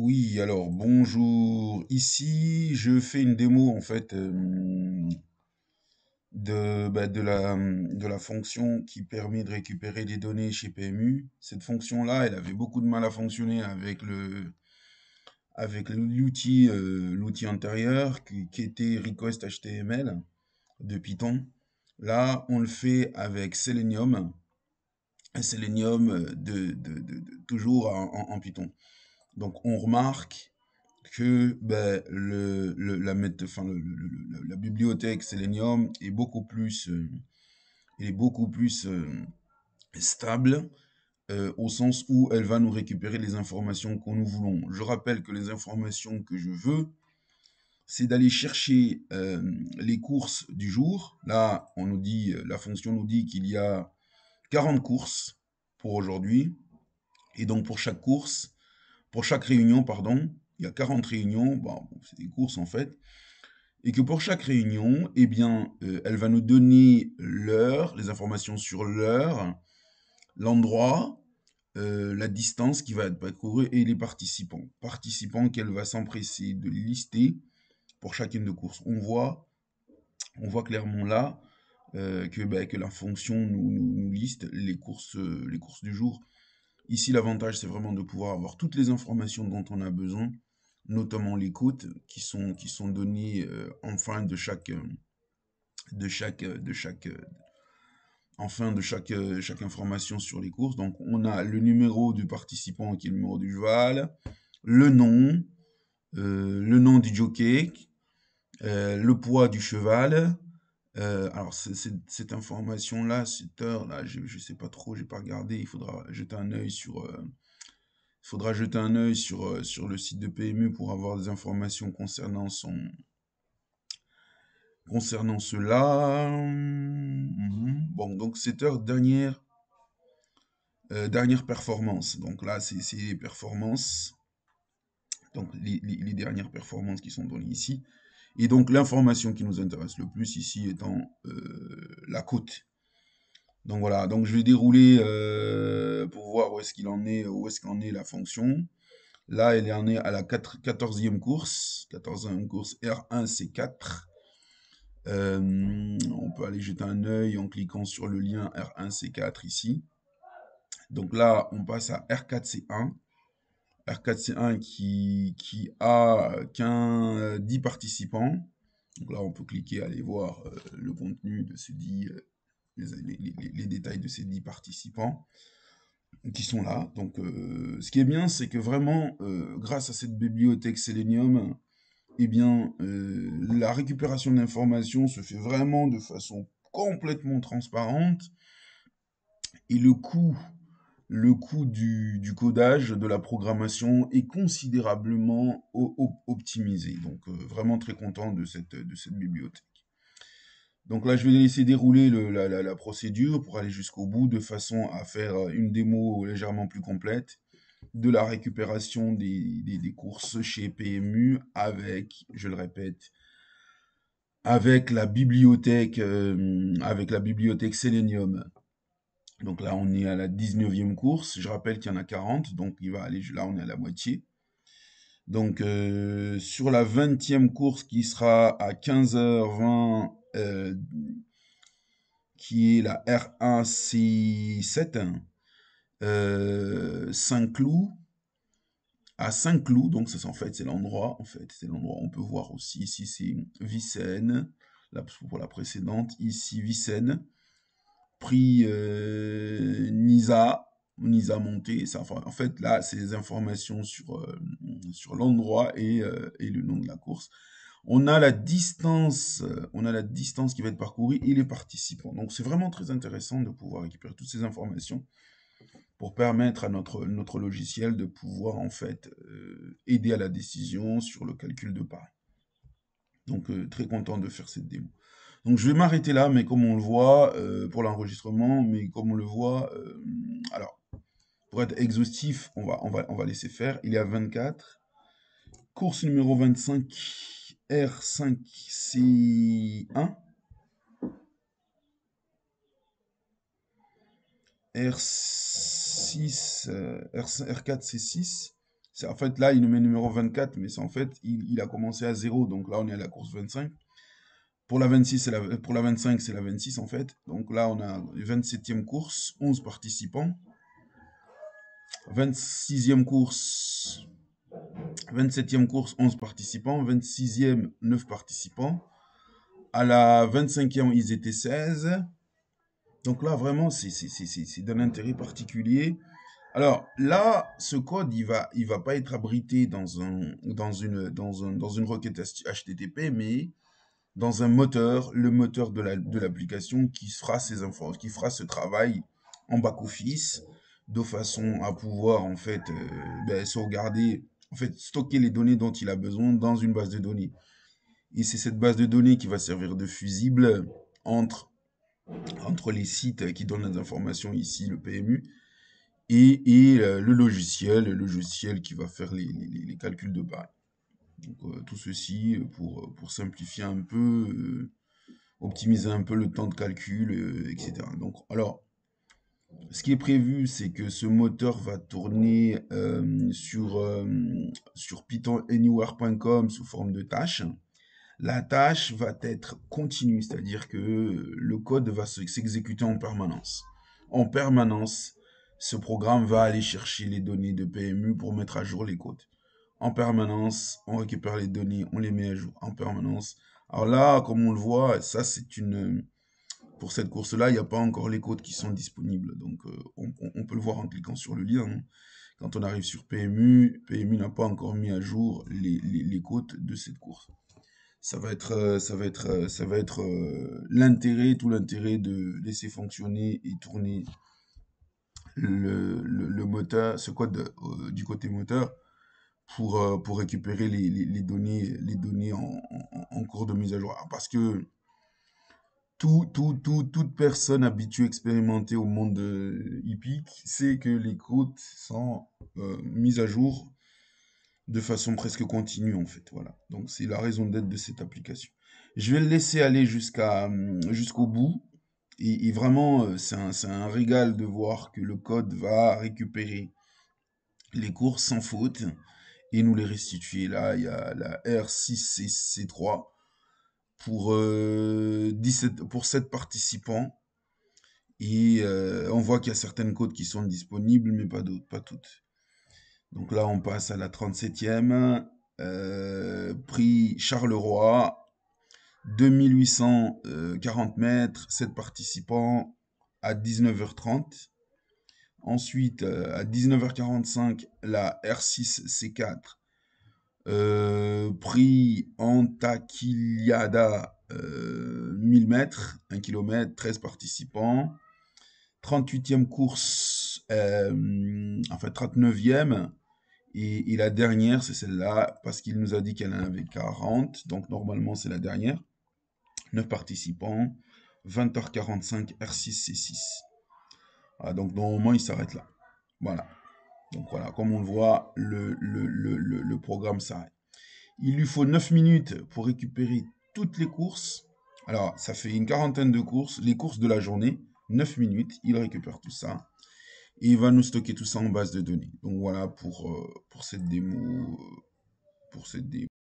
Oui, alors bonjour. Ici, je fais une démo en fait de la fonction qui permet de récupérer des données chez PMU. Cette fonction-là, elle avait beaucoup de mal à fonctionner avec l'outil antérieur qui était request HTML de Python. Là, on le fait avec Selenium, un Selenium toujours en Python. Donc on remarque que ben, la bibliothèque Selenium est beaucoup plus stable au sens où elle va nous récupérer les informations que nous voulons. Je rappelle que les informations que je veux, c'est d'aller chercher les courses du jour. Là, la fonction nous dit qu'il y a 40 courses pour aujourd'hui. Et donc pour chaque réunion, pardon, il y a 40 réunions, bon, c'est des courses en fait, et que pour chaque réunion, eh bien, elle va nous donner l'heure, les informations sur l'heure, l'endroit, la distance qui va être parcourue et les participants. Participants qu'elle va s'empresser de lister pour chacune de courses. On voit clairement là que la fonction nous liste les courses du jour. Ici, l'avantage, c'est vraiment de pouvoir avoir toutes les informations dont on a besoin, notamment les cotes qui sont données en fin de chaque, de chaque, en fin de chaque information sur les courses. Donc, on a le numéro du participant qui est le numéro du cheval, le le nom du jockey, le poids du cheval. Alors, cette information-là, cette heure-là, je ne sais pas trop, j'ai pas regardé. Il faudra jeter un œil sur le site de PMU pour avoir des informations concernant cela. Bon, donc cette heure, dernière performance. Donc là, c'est les performances, donc les dernières performances qui sont données ici. Et donc l'information qui nous intéresse le plus ici étant la cote. Donc voilà, donc je vais dérouler pour voir où est-ce qu'en est la fonction. Là, elle en est à la 14e course. 14e course R1C4. On peut aller jeter un œil en cliquant sur le lien R1C4 ici. Donc là, on passe à R4C1. R4C1 qui a 10 participants. Donc là, on peut cliquer, aller voir le contenu de ces 10, les détails de ces 10 participants qui sont là. Donc, ce qui est bien, c'est que vraiment, grâce à cette bibliothèque Selenium, eh bien, la récupération d'informations se fait vraiment de façon complètement transparente et le coût du codage, de la programmation est considérablement optimisé. Donc, vraiment très content de cette bibliothèque. Donc là, je vais laisser dérouler la procédure pour aller jusqu'au bout de façon à faire une démo légèrement plus complète de la récupération des courses chez PMU avec, je le répète, avec la bibliothèque Selenium. Donc là, on est à la 19e course. Je rappelle qu'il y en a 40, donc il va aller, là, on est à la moitié. Donc, sur la 20e course qui sera à 15h20, qui est la R1C7, Saint-Cloud, à Saint-Cloud, donc ça, en fait, c'est l'endroit, on peut voir aussi, ici, c'est Vicenne, là, pour la précédente, ici, Vicenne, prix Nisa monté, ça, enfin, en fait, là, c'est les informations sur l'endroit et le nom de la course. On a la distance qui va être parcourue et les participants. Donc, c'est vraiment très intéressant de pouvoir récupérer toutes ces informations pour permettre à notre logiciel de pouvoir en fait aider à la décision sur le calcul de paris. Donc très content de faire cette démo. Donc je vais m'arrêter là, mais comme on le voit pour l'enregistrement, mais comme on le voit, alors pour être exhaustif, on va laisser faire. Il y a 24. Course numéro 25, R5C1. R6, R4C6, En fait, là, il nous met numéro 24, mais c'est en fait, il a commencé à 0. Donc là, on est à la course 25. Pour la 26, pour la 25, c'est la 26 en fait. Donc là, on a 27e course, 11 participants. 26e course, 27e course, 11 participants. 26e, 9 participants. À la 25e, ils étaient 16. Donc là, vraiment, c'est d'un intérêt particulier. Alors là, ce code, il va pas être abrité dans une requête HTTP, mais dans un moteur, le moteur de l'application qui fera qui fera ce travail en back-office de façon à pouvoir en fait sauvegarder, en fait stocker les données dont il a besoin dans une base de données. Et c'est cette base de données qui va servir de fusible entre, entre les sites qui donnent les informations ici, le PMU, le le logiciel qui va faire les calculs de base. Donc, tout ceci pour simplifier un peu, optimiser un peu le temps de calcul, etc. Donc, alors, ce qui est prévu, c'est que ce moteur va tourner sur pythonanywhere.com sous forme de tâche. La tâche va être continue, c'est-à-dire que le code va s'exécuter en permanence. En permanence, ce programme va aller chercher les données de PMU pour mettre à jour les codes. En permanence, on récupère les données, on les met à jour en permanence. Alors là, comme on le voit, ça c'est une... Pour cette course-là, il n'y a pas encore les codes qui sont disponibles. Donc on peut le voir en cliquant sur le lien, hein. Quand on arrive sur PMU, PMU n'a pas encore mis à jour les codes de cette course. Ça va être l'intérêt, tout l'intérêt de laisser fonctionner et tourner le moteur, ce code du côté moteur pour récupérer les données en cours de mise à jour. Parce que toute personne habituée, expérimentée au monde hippique sait que les codes sont mises à jour de façon presque continue en fait. Voilà. Donc c'est la raison d'être de cette application. Je vais le laisser aller jusqu'au bout. Et vraiment, c'est un régal de voir que le code va récupérer les courses sans faute et nous les restituer. Là, il y a la R6C3 pour, 17, pour 7 participants. Et on voit qu'il y a certaines codes qui sont disponibles, mais pas d'autres, pas toutes. Donc là, on passe à la 37e. Prix Charleroi, 2840 mètres, 7 participants à 19h30. Ensuite, à 19h45, la R6C4, prix Antakiliada, 1000 mètres, 1 km, 13 participants. 38e course, enfin 39e, et la dernière, c'est celle-là, parce qu'il nous a dit qu'elle en avait 40, donc normalement c'est la dernière. 9 participants, 20h45, R6C6. Ah, donc normalement il s'arrête là. Voilà. Donc voilà, comme on le voit, le programme s'arrête. Il lui faut 9 minutes pour récupérer toutes les courses. Alors, ça fait une quarantaine de courses, les courses de la journée, 9 minutes, il récupère tout ça. Et il va nous stocker tout ça en base de données. Donc voilà pour cette démo. Pour cette démo.